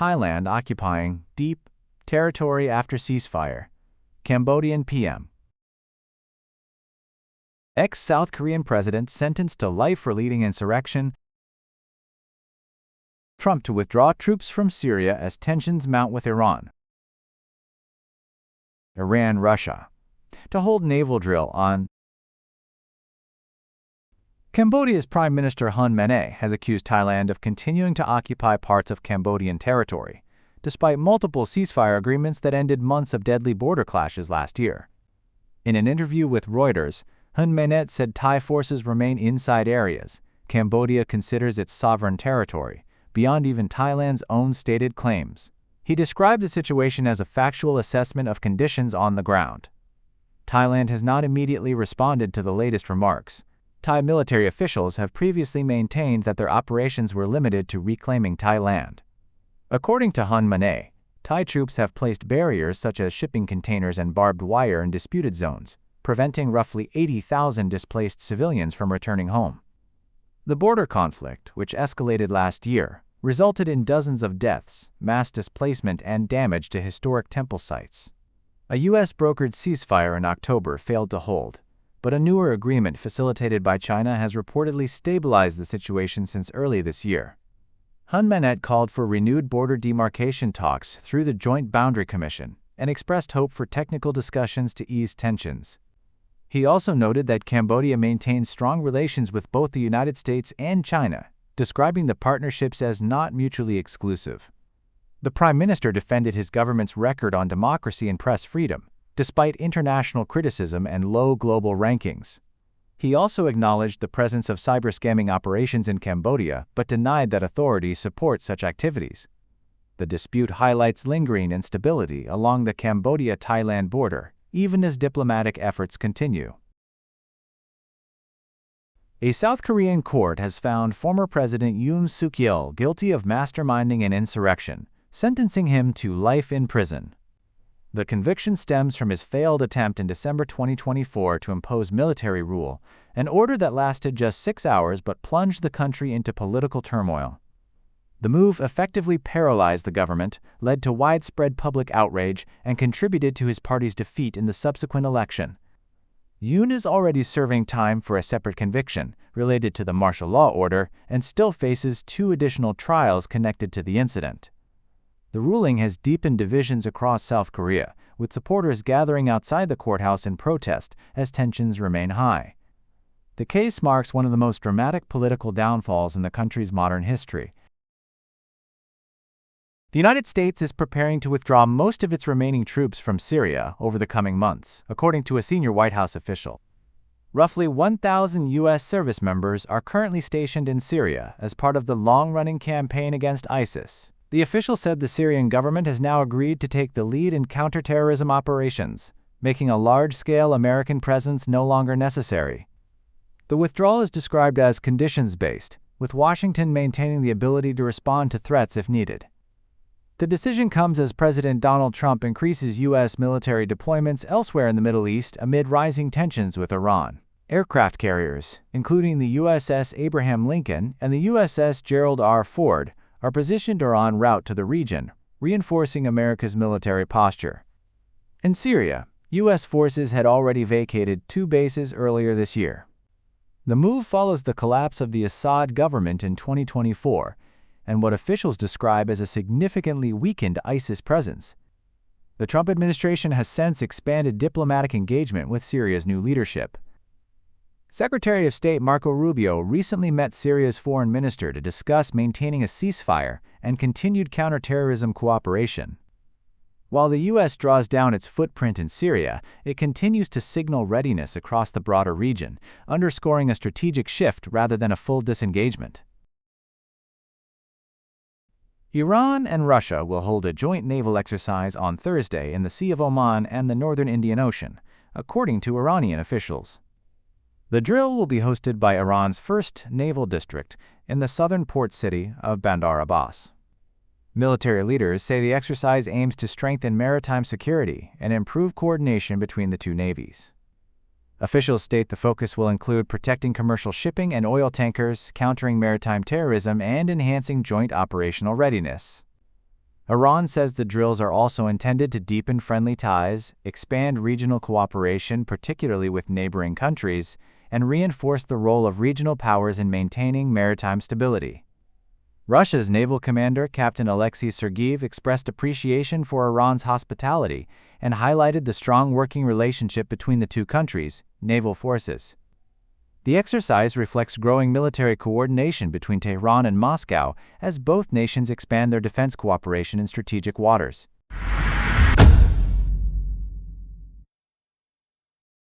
Thailand occupying deep territory after ceasefire. Cambodian PM. Ex-South Korean president sentenced to life for leading insurrection. Trump to withdraw troops from Syria as tensions mount with Iran. Iran, Russia to hold naval drill on. Cambodia's Prime Minister Hun Manet has accused Thailand of continuing to occupy parts of Cambodian territory, despite multiple ceasefire agreements that ended months of deadly border clashes last year. In an interview with Reuters, Hun Manet said Thai forces remain inside areas Cambodia considers its sovereign territory, beyond even Thailand's own stated claims. He described the situation as a factual assessment of conditions on the ground. Thailand has not immediately responded to the latest remarks. Thai military officials have previously maintained that their operations were limited to reclaiming Thai land. According to Hun Manet, Thai troops have placed barriers such as shipping containers and barbed wire in disputed zones, preventing roughly 80,000 displaced civilians from returning home. The border conflict, which escalated last year, resulted in dozens of deaths, mass displacement, and damage to historic temple sites. A U.S.-brokered ceasefire in October failed to hold, but a newer agreement facilitated by China has reportedly stabilized the situation since early this year. Hun Manet called for renewed border demarcation talks through the Joint Boundary Commission and expressed hope for technical discussions to ease tensions. He also noted that Cambodia maintains strong relations with both the United States and China, describing the partnerships as not mutually exclusive. The Prime Minister defended his government's record on democracy and press freedom, despite international criticism and low global rankings. He also acknowledged the presence of cyber-scamming operations in Cambodia, but denied that authorities support such activities. The dispute highlights lingering instability along the Cambodia-Thailand border, even as diplomatic efforts continue. A South Korean court has found former President Yoon Suk-yeol guilty of masterminding an insurrection, sentencing him to life in prison. The conviction stems from his failed attempt in December 2024 to impose military rule, an order that lasted just 6 hours but plunged the country into political turmoil. The move effectively paralyzed the government, led to widespread public outrage, and contributed to his party's defeat in the subsequent election. Yoon is already serving time for a separate conviction related to the martial law order and still faces 2 additional trials connected to the incident. The ruling has deepened divisions across South Korea, with supporters gathering outside the courthouse in protest as tensions remain high. The case marks one of the most dramatic political downfalls in the country's modern history. The United States is preparing to withdraw most of its remaining troops from Syria over the coming months, according to a senior White House official. Roughly 1,000 U.S. service members are currently stationed in Syria as part of the long-running campaign against ISIS. The official said the Syrian government has now agreed to take the lead in counterterrorism operations, making a large-scale American presence no longer necessary. The withdrawal is described as conditions-based, with Washington maintaining the ability to respond to threats if needed. The decision comes as President Donald Trump increases U.S. military deployments elsewhere in the Middle East amid rising tensions with Iran. Aircraft carriers, including the USS Abraham Lincoln and the USS Gerald R. Ford, are positioned or en route to the region, reinforcing America's military posture. In Syria, U.S. forces had already vacated 2 bases earlier this year. The move follows the collapse of the Assad government in 2024 and what officials describe as a significantly weakened ISIS presence. The Trump administration has since expanded diplomatic engagement with Syria's new leadership. Secretary of State Marco Rubio recently met Syria's foreign minister to discuss maintaining a ceasefire and continued counterterrorism cooperation. While the U.S. draws down its footprint in Syria, it continues to signal readiness across the broader region, underscoring a strategic shift rather than a full disengagement. Iran and Russia will hold a joint naval exercise on Thursday in the Sea of Oman and the northern Indian Ocean, according to Iranian officials. The drill will be hosted by Iran's first naval district in the southern port city of Bandar Abbas. Military leaders say the exercise aims to strengthen maritime security and improve coordination between the 2 navies. Officials state the focus will include protecting commercial shipping and oil tankers, countering maritime terrorism, and enhancing joint operational readiness. Iran says the drills are also intended to deepen friendly ties, expand regional cooperation, particularly with neighboring countries, and reinforce the role of regional powers in maintaining maritime stability. Russia's naval commander, Captain Alexei Sergeyev, expressed appreciation for Iran's hospitality and highlighted the strong working relationship between the two countries' naval forces. The exercise reflects growing military coordination between Tehran and Moscow as both nations expand their defense cooperation in strategic waters.